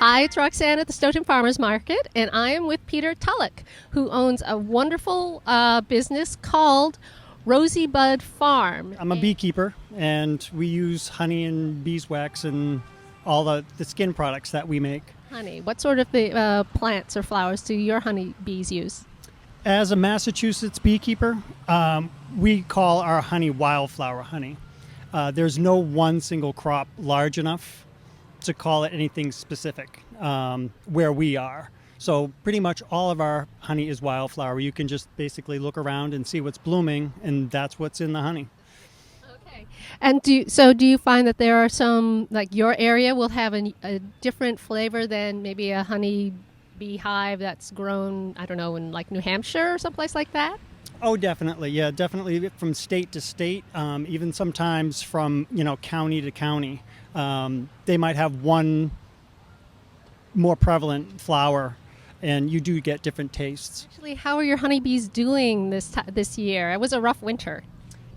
Hi, it's Roxanne at the Stoughton Farmers Market, and I am with Peter Tulloch, who owns a wonderful business called Rosebud Farm. I'm a beekeeper, and we use honey and beeswax and all the skin products that we make. Honey, what sort of plants or flowers do your honey bees use? As a Massachusetts beekeeper, we call our honey wildflower honey. There's no one single crop large enough to call it anything specific where we are. So pretty much all of our honey is wildflower. You can just basically look around and see what's blooming, and that's what's in the honey. Okay. And do you find that there are some, like your area will have a different flavor than maybe a honey beehive that's grown, I don't know, in like New Hampshire or someplace like that? Oh, definitely. Yeah, definitely from state to state, even sometimes from, county to county. They might have one more prevalent flower, and you do get different tastes. Actually, how are your honeybees doing this year? It was a rough winter.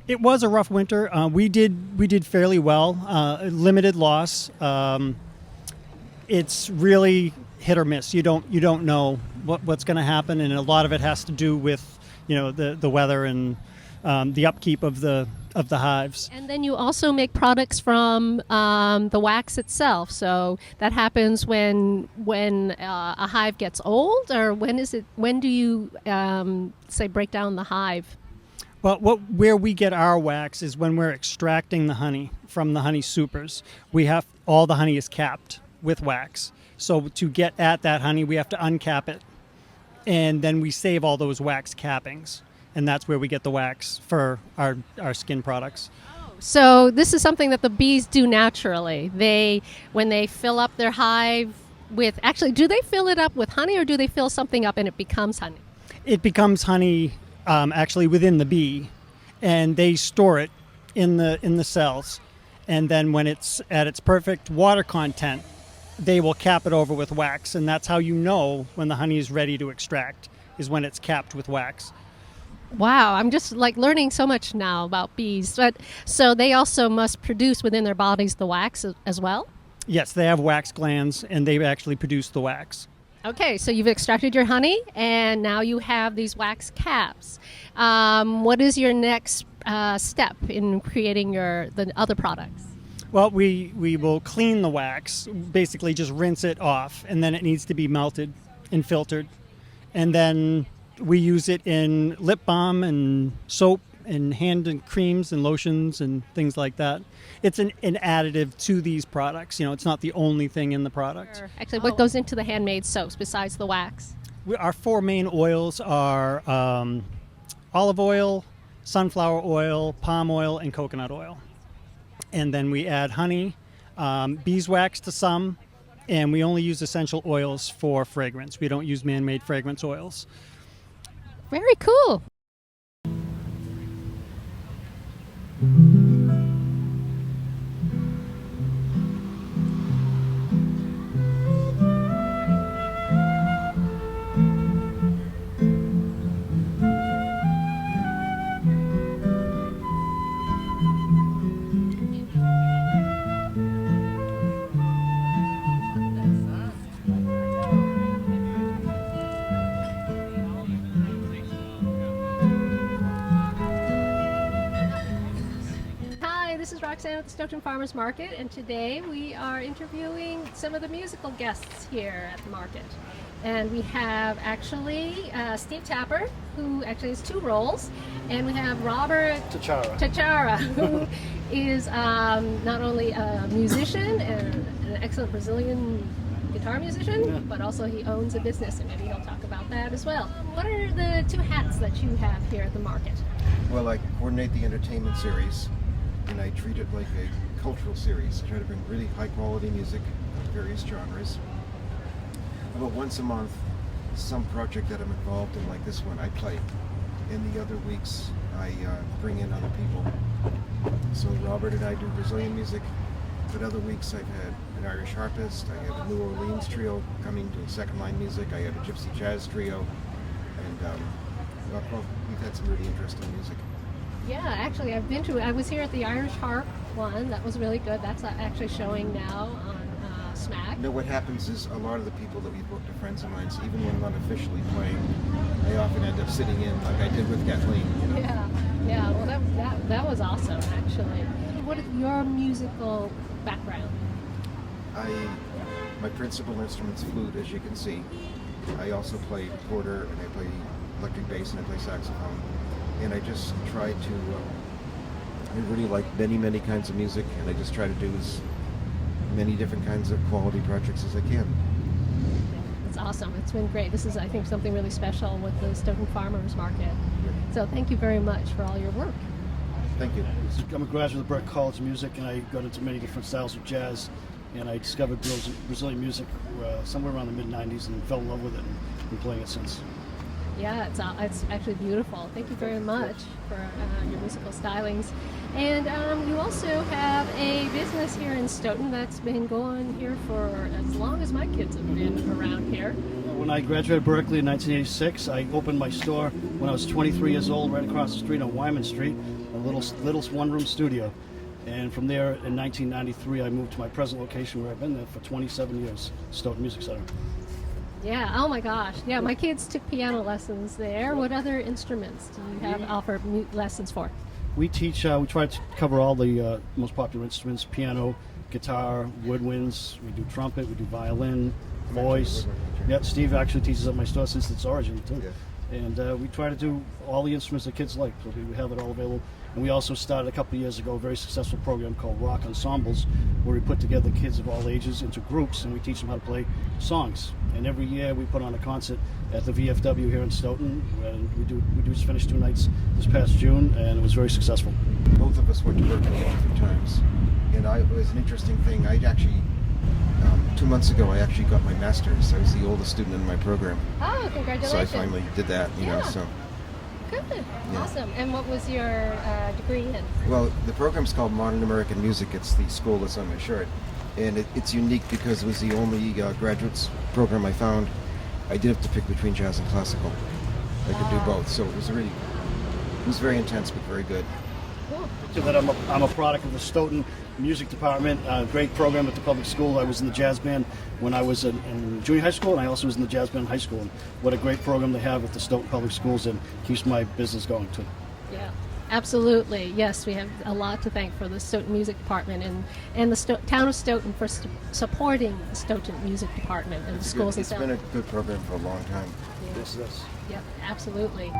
It was a rough winter. We did fairly well. Limited loss. It's really hit or miss. You don't know what's going to happen, and a lot of it has to do with the weather and the upkeep of the hives. And then you also make products from the wax itself. So that happens when a hive gets old, or when do you say break down the hive? Well, where we get our wax is when we're extracting the honey from the honey supers. All the honey is capped with wax. So to get at that honey, we have to uncap it, and then we save all those wax cappings, and that's where we get the wax for our skin products. So this is something that the bees do naturally. When they fill up their hive with, actually, do they fill it up with honey, or do they fill something up and it becomes honey? It becomes honey actually within the bee, and they store it in the cells, and then when it's at its perfect water content, they will cap it over with wax, and that's how you know when the honey is ready to extract, is when it's capped with wax. Wow, I'm just learning so much now about bees. But so they also must produce within their bodies the wax as well? Yes, they have wax glands, and they actually produce the wax. Okay, so you've extracted your honey, and now you have these wax caps. What is your next step in creating the other products? Well, we will clean the wax, basically just rinse it off, and then it needs to be melted and filtered. And then we use it in lip balm and soap and hand and creams and lotions and things like that. It's an additive to these products. It's not the only thing in the product. Sure. Actually, what goes into the handmade soaps besides the wax? Our four main oils are olive oil, sunflower oil, palm oil, and coconut oil. And then we add honey, beeswax to some, and we only use essential oils for fragrance. We don't use man-made fragrance oils. Very cool. This is Roxanne at the Stoughton Farmers Market, and today we are interviewing some of the musical guests here at the market. And we have actually Steve Tapper, who actually has two roles, and we have Robert Tachara, who is not only a musician and an excellent Brazilian guitar musician, but also he owns a business, and maybe he'll talk about that as well. What are the two hats that you have here at the market? Well, I coordinate the entertainment series, and I treat it like a cultural series. I try to bring really high quality music of various genres. About once a month, some project that I'm involved in, like this one, I play. And the other weeks, I bring in other people. So Robert and I do Brazilian music, but other weeks I've had an Irish harpist, I have a New Orleans trio coming doing second line music, I have a gypsy jazz trio, and we've had some really interesting music. Yeah, actually, I was here at the Irish Harp one. That was really good. That's actually showing now on smack. No, what happens is a lot of the people that we booked are friends of mine, so even when I'm not officially playing, I often end up sitting in like I did with Kathleen. Yeah. Well, that was awesome, actually. What is your musical background? My principal instrument's flute, as you can see. I also play porter, and I play electric bass, and I play saxophone. And I just try to, I really like many kinds of music, and I just try to do as many different kinds of quality projects as I can. It's awesome. It's been great. This is, I think, something really special with the Stoughton Farmers Market. So thank you very much for all your work. Thank you. I'm a graduate of Berklee College of Music, and I got into many different styles of jazz. And I discovered Brazilian music somewhere around the mid-'90s and fell in love with it and been playing it since. Yeah, it's actually beautiful. Thank you very much for your musical stylings. And you also have a business here in Stoughton that's been going here for as long as my kids have been around here. When I graduated Berklee in 1986, I opened my store when I was 23 years old, right across the street on Wyman Street, a little one-room studio. And from there, in 1993, I moved to my present location where I've been there for 27 years, Stoughton Music Center. Yeah, oh my gosh. Yeah, my kids took piano lessons there. What other instruments do you have offer lessons for? We teach, we try to cover all the most popular instruments: piano, guitar, woodwinds. We do trumpet, we do violin, voice. Yeah, Steve actually teaches at my store since its origin, too. Yeah. And we try to do all the instruments that kids like, so we have it all available. And we also started a couple of years ago a very successful program called Rock Ensembles, where we put together kids of all ages into groups and we teach them how to play songs. And every year we put on a concert at the VFW here in Stoughton, and we just finished 2 nights this past June, and it was very successful. Both of us went to Berklee at different times, and it was an interesting thing. I actually 2 months ago I actually got my master's. I was the oldest student in my program. Oh, congratulations! So I finally did that, you know. So. Good. Yeah. Awesome. And what was your degree in? Well, the program's called Modern American Music. It's the school that's on my shirt. And it's unique because it was the only graduates program I found. I did have to pick between jazz and classical. I could do both. So it was very intense, but very good. Cool. So that I'm a product of the Stoughton Music Department, great program at the public school. I was in the jazz band when I was in junior high school, and I also was in the jazz band in high school. And what a great program they have at the Stoughton Public Schools, and keeps my business going too. Yeah, absolutely. Yes, we have a lot to thank for the Stoughton Music Department and the town of Stoughton for supporting the Stoughton Music Department and the schools. It's been a good program for a long time. Yeah. Yes. Yep, absolutely.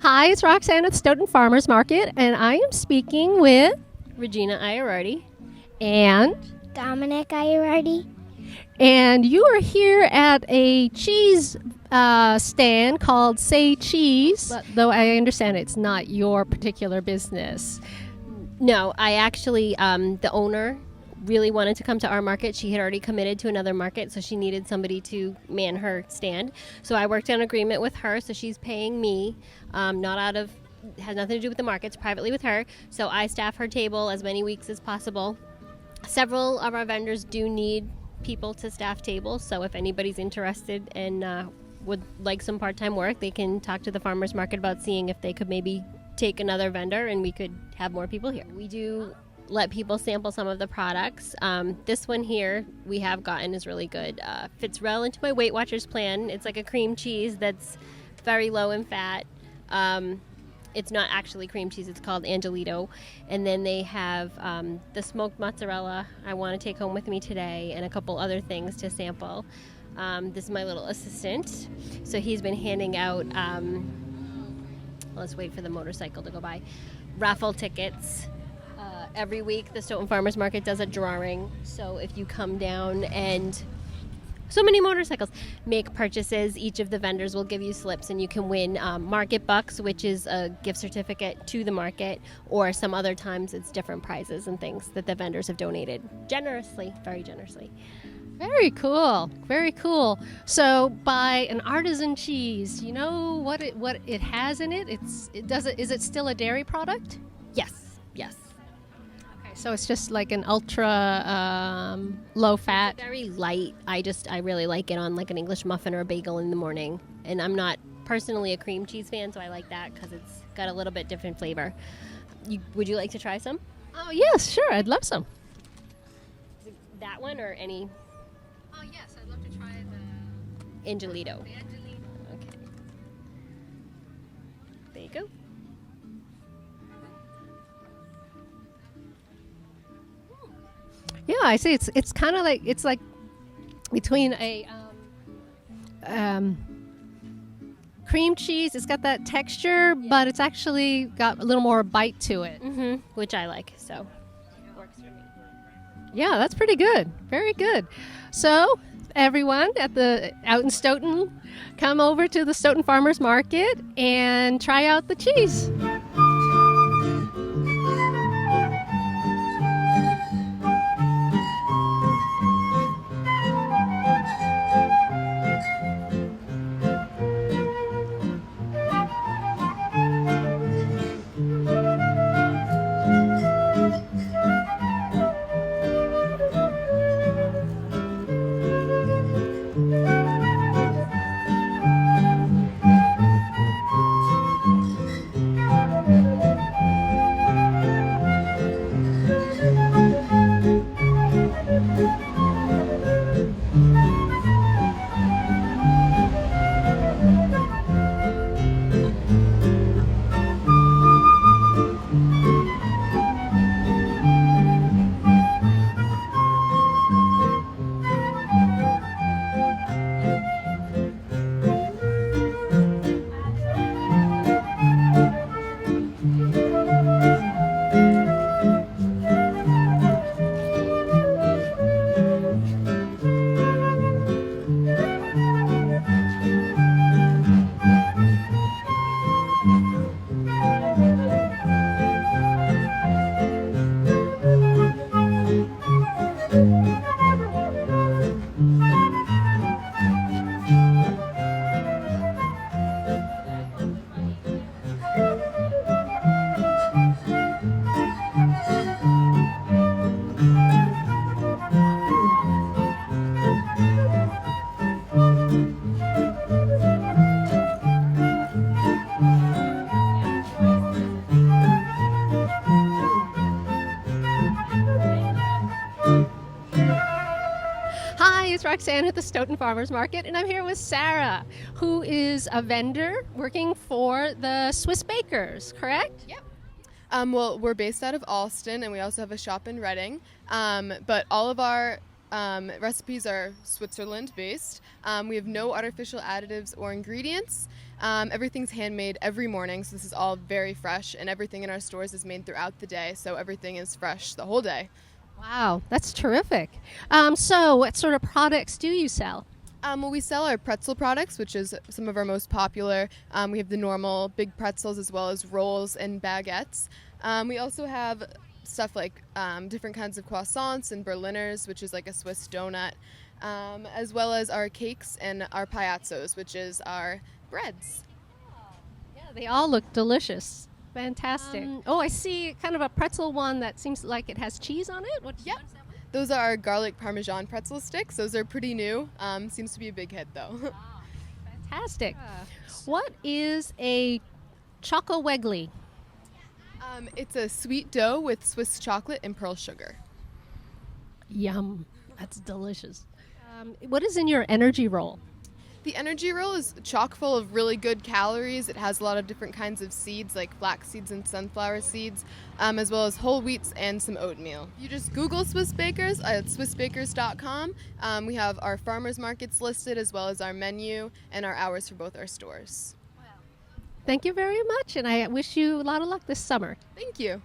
Hi, it's Roxanne at Stoughton Farmers Market, and I am speaking with Regina Iarardi and Dominic Iarardi. And you are here at a cheese stand called Say Cheese, though I understand it's not your particular business. No, I actually, the owner really wanted to come to our market. She had already committed to another market, so she needed somebody to man her stand. So I worked out an agreement with her, so she's paying me, has nothing to do with the markets, privately with her. So I staff her table as many weeks as possible. Several of our vendors do need people to staff tables, so if anybody's interested and would like some part-time work, they can talk to the farmers market about seeing if they could maybe take another vendor and we could have more people here. We do let people sample some of the products. This one here we have gotten is really good. Fits well into my Weight Watchers plan. It's like a cream cheese that's very low in fat. it's not actually cream cheese. It's called Angelito. And then they have the smoked mozzarella I want to take home with me today, and a couple other things to sample. This is my little assistant. So he's been handing out, let's wait for the motorcycle to go by, raffle tickets. Every week the Stoughton Farmers Market does a drawing. So if you come down and so many motorcycles, make purchases, each of the vendors will give you slips and you can win market bucks, which is a gift certificate to the market, or some other times it's different prizes and things that the vendors have donated generously, very generously. Very cool. Very cool. So buy an artisan cheese. You know what it has in it? Is it still a dairy product? Yes, yes. Okay, so it's just like an ultra low fat. Very light. I really like it on like an English muffin or a bagel in the morning. And I'm not personally a cream cheese fan, so I like that because it's got a little bit different flavor. Would you like to try some? Oh yes, sure. I'd love some. That one or any? Oh yes, I'd love to try the Angelito. Angelito. Okay. There you go. Yeah, I see. It's kind of like between a cream cheese. It's got that texture, but it's actually got a little more bite to it. Mm-hmm. Which I like, so works for me. Yeah, that's pretty good. Very good. So, everyone out in Stoughton, come over to the Stoughton Farmers Market and try out the cheese. It's Roxanne at the Stoughton Farmers Market, and I'm here with Sarah, who is a vendor working for the Swiss Bakers, correct? Yep. Well, we're based out of Alston, and we also have a shop in Reading. But all of our recipes are Switzerland-based. We have no artificial additives or ingredients. Everything's handmade every morning, so this is all very fresh, and everything in our stores is made throughout the day, so everything is fresh the whole day. Wow, that's terrific. So what sort of products do you sell? Well, we sell our pretzel products, which is some of our most popular. We have the normal big pretzels as well as rolls and baguettes. We also have stuff like different kinds of croissants and Berliners, which is like a Swiss donut, as well as our cakes and our piazzos, which is our breads. Yeah, they all look delicious. Fantastic. I see kind of a pretzel one that seems like it has cheese on it. Yep. What is that one? Those are our garlic parmesan pretzel sticks. Those are pretty new. Seems to be a big hit, though. Wow, fantastic. What is a Choco Wegley? It's a sweet dough with Swiss chocolate and pearl sugar. Yum. That's delicious. What is in your energy roll? The energy roll is chock full of really good calories. It has a lot of different kinds of seeds like flax seeds and sunflower seeds, as well as whole wheats and some oatmeal. You just Google Swiss Bakers at swissbakers.com. We have our farmers markets listed as well as our menu and our hours for both our stores. Thank you very much, and I wish you a lot of luck this summer. Thank you.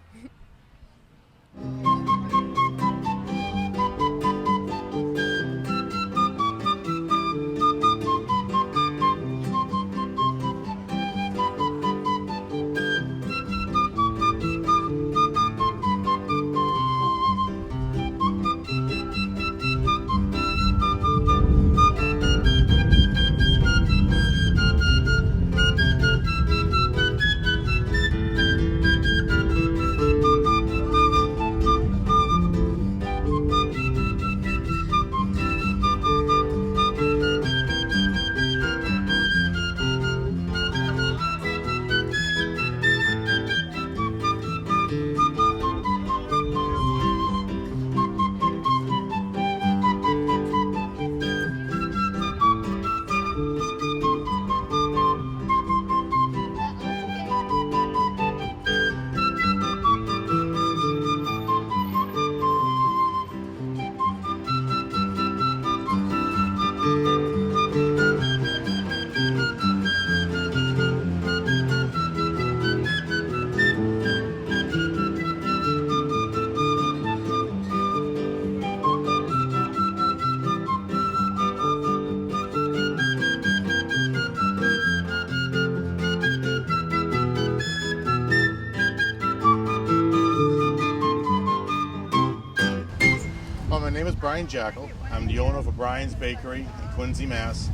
My name is Brian Jackal. I'm the owner of Brian's Bakery in Quincy, Mass.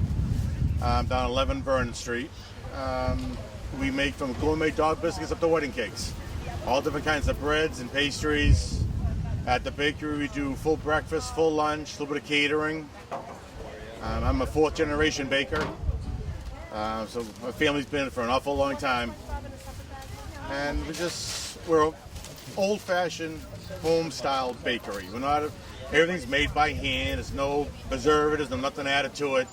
Down 11 Vernon Street. We make from gourmet dog biscuits up to wedding cakes. All different kinds of breads and pastries. At the bakery we do full breakfast, full lunch, a little bit of catering. I'm a 4th generation baker. So my family's been in it for an awful long time. And we're old-fashioned home-style bakery. Everything's made by hand. There's no preservatives, there's nothing added to it.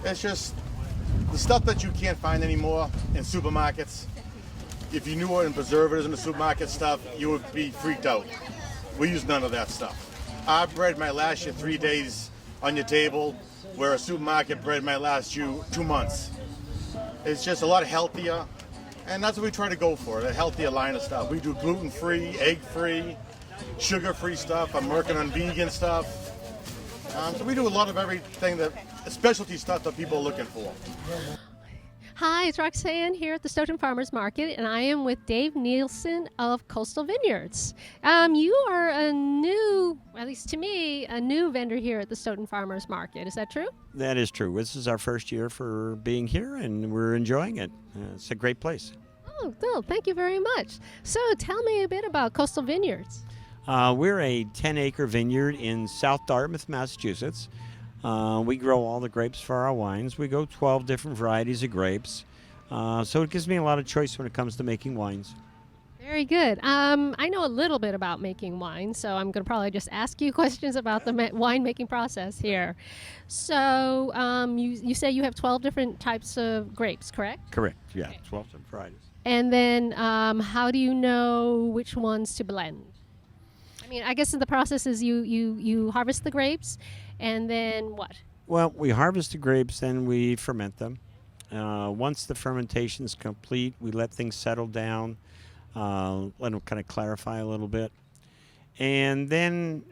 It's just the stuff that you can't find anymore in supermarkets. If you knew what in preservatives in the supermarket stuff, you would be freaked out. We use none of that stuff. Our bread might last you 3 days on your table, where a supermarket bread might last you 2 months. It's just a lot healthier, and that's what we try to go for, a healthier line of stuff. We do gluten-free, egg-free, sugar-free stuff. I'm working on vegan stuff. So we do a lot of everything, specialty stuff that people are looking for. Hi, it's Roxanne here at the Stoughton Farmers Market, and I am with Dave Nielsen of Coastal Vineyards. You are a new, at least to me, a new vendor here at the Stoughton Farmers Market. Is that true? That is true. This is our first year for being here, and we're enjoying it. It's a great place. Oh, well, thank you very much. So tell me a bit about Coastal Vineyards. We're a 10-acre vineyard in South Dartmouth, Massachusetts. We grow all the grapes for our wines. We go 12 different varieties of grapes. So it gives me a lot of choice when it comes to making wines. Very good. I know a little bit about making wine, so I'm going to probably just ask you questions about the wine making process here. So you say you have 12 different types of grapes, correct? Correct, yeah, Okay. 12 different varieties. And then how do you know which ones to blend? I mean, I guess in the process is you harvest the grapes, and then what? Well, we harvest the grapes, then we ferment them. Once the fermentation is complete, we let things settle down, let them kind of clarify a little bit. And then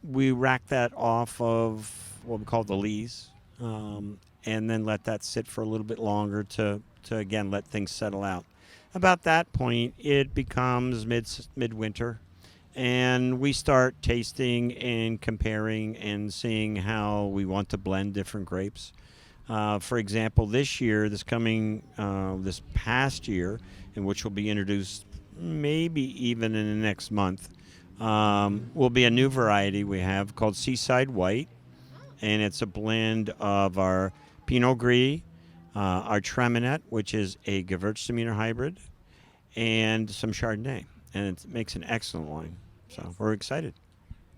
we rack that off of what we call the lees, and then let that sit for a little bit longer to again, let things settle out. About that point, it becomes midwinter. And we start tasting and comparing and seeing how we want to blend different grapes. For example, this past year, in which will be introduced maybe even in the next month, will be a new variety we have called Seaside White. And it's a blend of our Pinot Gris, our Treminette, which is a Gewürztraminer hybrid, and some Chardonnay. And it makes an excellent wine. So we're excited.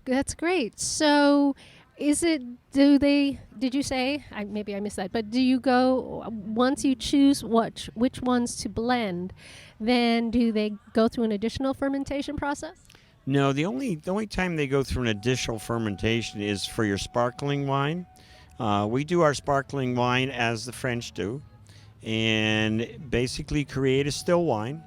That's great. So is it? Do they? Did you say? Maybe I missed that. But do you go once you choose which ones to blend? Then do they go through an additional fermentation process? No, the only time they go through an additional fermentation is for your sparkling wine. We do our sparkling wine as the French do, and basically create a still wine.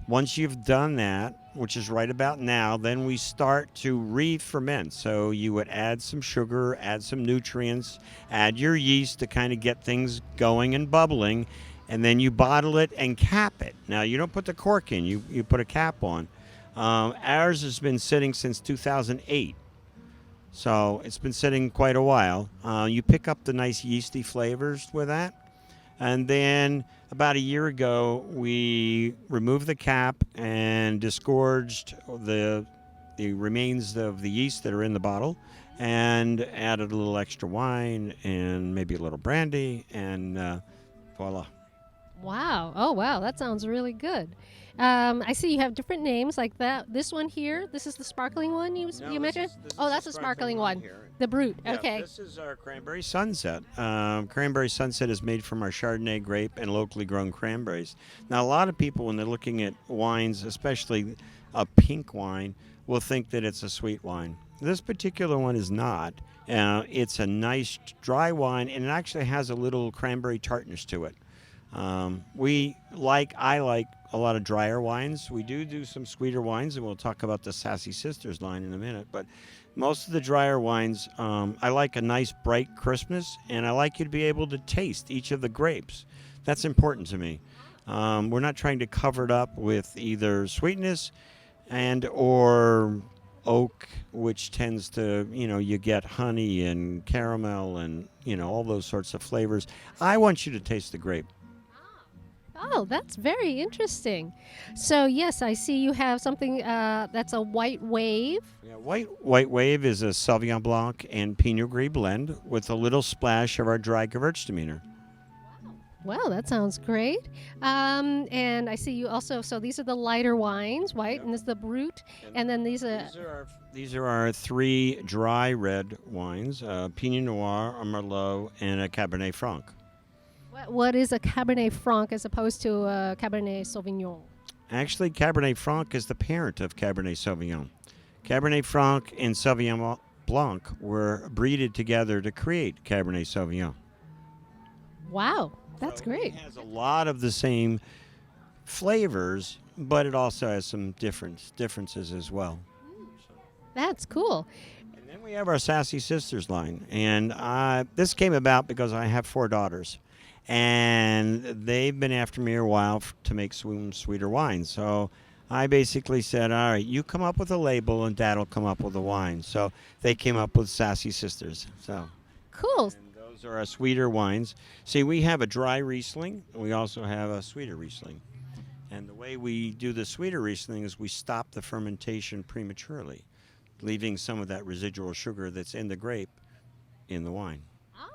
Once you've done that, which is right about now, then we start to re-ferment. So you would add some sugar, add some nutrients, add your yeast to kind of get things going and bubbling, and then you bottle it and cap it. Now, you don't put the cork in, you put a cap on. Ours has been sitting since 2008. So it's been sitting quite a while. You pick up the nice yeasty flavors with that. And then about a year ago, we removed the cap and disgorged the remains of the yeast that are in the bottle and added a little extra wine and maybe a little brandy, and voila. Wow. Oh, wow. That sounds really good. I see you have different names like that. This one here, this is the sparkling one you mentioned? Oh, that's a sparkling one. Here. The Brut. Yeah, Okay. this is our Cranberry Sunset. Cranberry Sunset is made from our Chardonnay grape and locally grown cranberries. Now, a lot of people, when they're looking at wines, especially a pink wine, will think that it's a sweet wine. This particular one is not. It's a nice dry wine, and it actually has a little cranberry tartness to it. I like a lot of drier wines. We do some sweeter wines, and we'll talk about the Sassy Sisters line in a minute. But most of the drier wines, I like a nice bright crispness, and I like you to be able to taste each of the grapes. That's important to me. We're not trying to cover it up with either sweetness and or oak, which tends to, you get honey and caramel and, all those sorts of flavors. I want you to taste the grape. Oh, that's very interesting. So, yes, I see you have something that's a white wave. Yeah, White Wave is a Sauvignon Blanc and Pinot Gris blend with a little splash of our dry Gewürztraminer. Wow, that sounds great. And I see you also, so these are the lighter wines, white, and this is the Brut. And then these are... These are our three dry red wines, Pinot Noir, a Merlot, and a Cabernet Franc. What is a Cabernet Franc as opposed to a Cabernet Sauvignon? Actually, Cabernet Franc is the parent of Cabernet Sauvignon. Cabernet Franc and Sauvignon Blanc were breeded together to create Cabernet Sauvignon. Wow, that's great. It has a lot of the same flavors, but it also has some differences as well. That's cool. And then we have our Sassy Sisters line. And this came about because I have 4 daughters. And they've been after me a while to make sweeter wine. So I basically said, all right, you come up with a label and Dad will come up with a wine. So they came up with Sassy Sisters. So Cool. and those are our sweeter wines. See, we have a dry Riesling, and we also have a sweeter Riesling. And the way we do the sweeter Riesling is we stop the fermentation prematurely, leaving some of that residual sugar that's in the grape in the wine.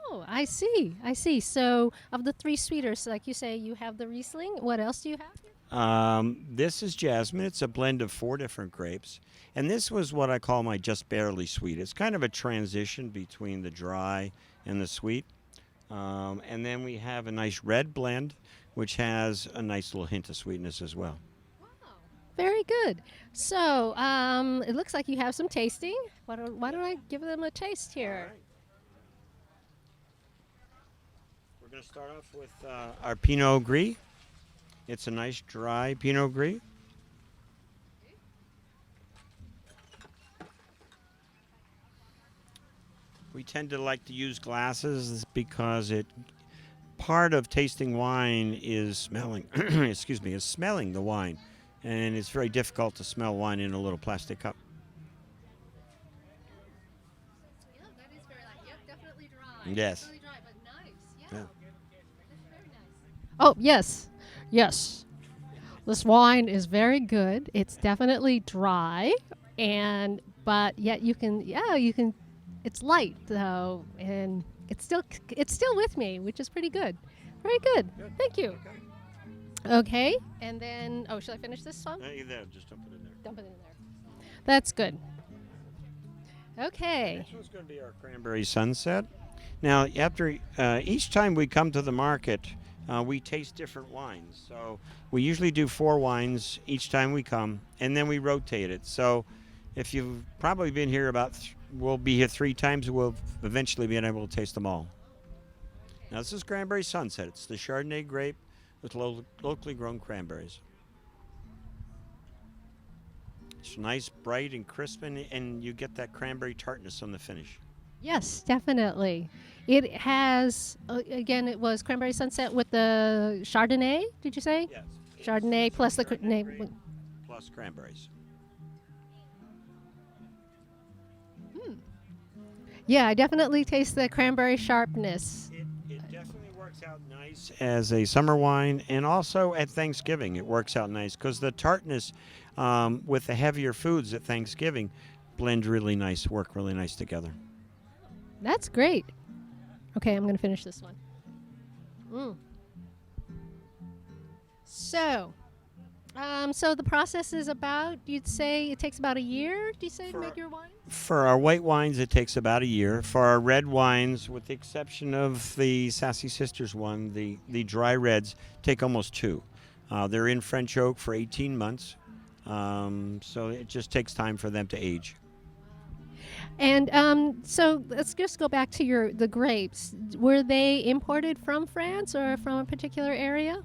Oh, I see. I see. So, of the 3 sweeters, like you say, you have the Riesling. What else do you have here? This is Jasmine. It's a blend of 4 different grapes. And this was what I call my just barely sweet. It's kind of a transition between the dry and the sweet. And then we have a nice red blend, which has a nice little hint of sweetness as well. Very good. So, it looks like you have some tasting. Why don't I give them a taste here? We're going to start off with our Pinot Gris. It's a nice dry Pinot Gris. We tend to like to use glasses because part of tasting wine is smelling, is smelling the wine. And it's very difficult to smell wine in a little plastic cup. Yeah, that is definitely dry. Yes. Definitely dry, but nice. Yeah. Yeah. Very nice. Oh, yes. Yes. This wine is very good. It's definitely dry, but yet you can, it's light though, and it's still with me, which is pretty good. Very good. Thank you. Okay, and then, shall I finish this one? There, just dump it in there. Dump it in there. That's good. Okay. This one's going to be our cranberry sunset. Now, after each time we come to the market, we taste different wines. So we usually do 4 wines each time we come, and then we rotate it. So if you've probably been here we'll be here 3 times, we'll eventually be able to taste them all. Now, this is Cranberry Sunset. It's the Chardonnay grape with locally grown cranberries. It's nice, bright, and crisp, and you get that cranberry tartness on the finish. Yes, definitely. It has, again, it was Cranberry Sunset with the Chardonnay, did you say? Yes. Chardonnay plus the Chardonnay grape plus cranberries. Yeah, I definitely taste the cranberry sharpness. It definitely works out nice as a summer wine, and also at Thanksgiving it works out nice because the tartness with the heavier foods at Thanksgiving blend really nice, work really nice together. That's great. Okay, I'm going to finish this one. So the process is about, you'd say it takes about a year, do you say, to make your wine? For our white wines, it takes about a year. For our red wines, with the exception of the Sassy Sisters one, the dry reds take almost 2. They're in French oak for 18 months, so it just takes time for them to age. And so let's just go back to the grapes. Were they imported from France or from a particular area?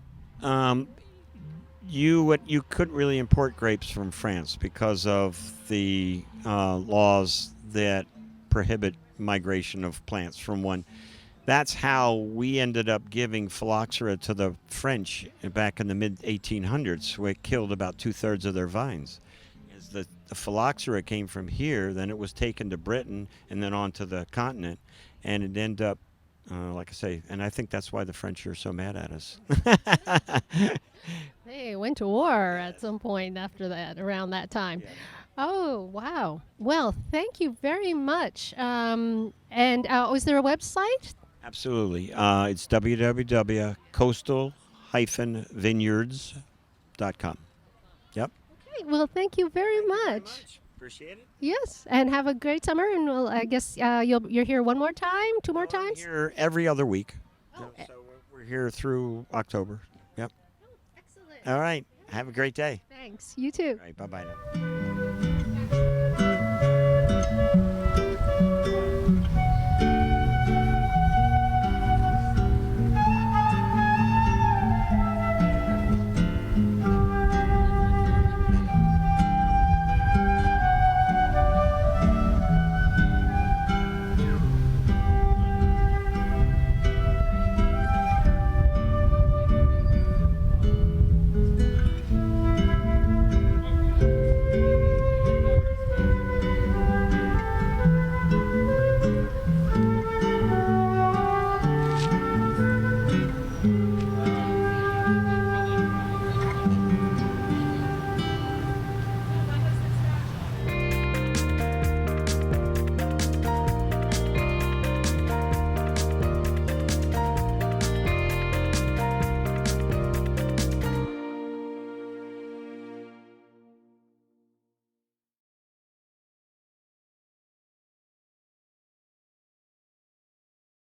You couldn't really import grapes from France because of the laws that prohibit migration of plants from one. That's how we ended up giving phylloxera to the French back in the mid-1800s, where it killed about 2/3 of their vines. As the phylloxera came from here, then it was taken to Britain and then on to the continent, and it ended up, like I say, and I think that's why the French are so mad at us. They went to war at some point after that, around that time. Yeah. Oh, wow. Well, thank you very much. And is there a website? Absolutely. It's www.coastal-vineyards.com. Yep. Okay, well, thank you very much. Appreciate it. Yes, and have a great summer. And I guess you're here one more time, 2 more times? Here every other week. Oh, So we're here through October. Yep. excellent. All right. Have a great day. Thanks. You too. All right. Bye-bye now.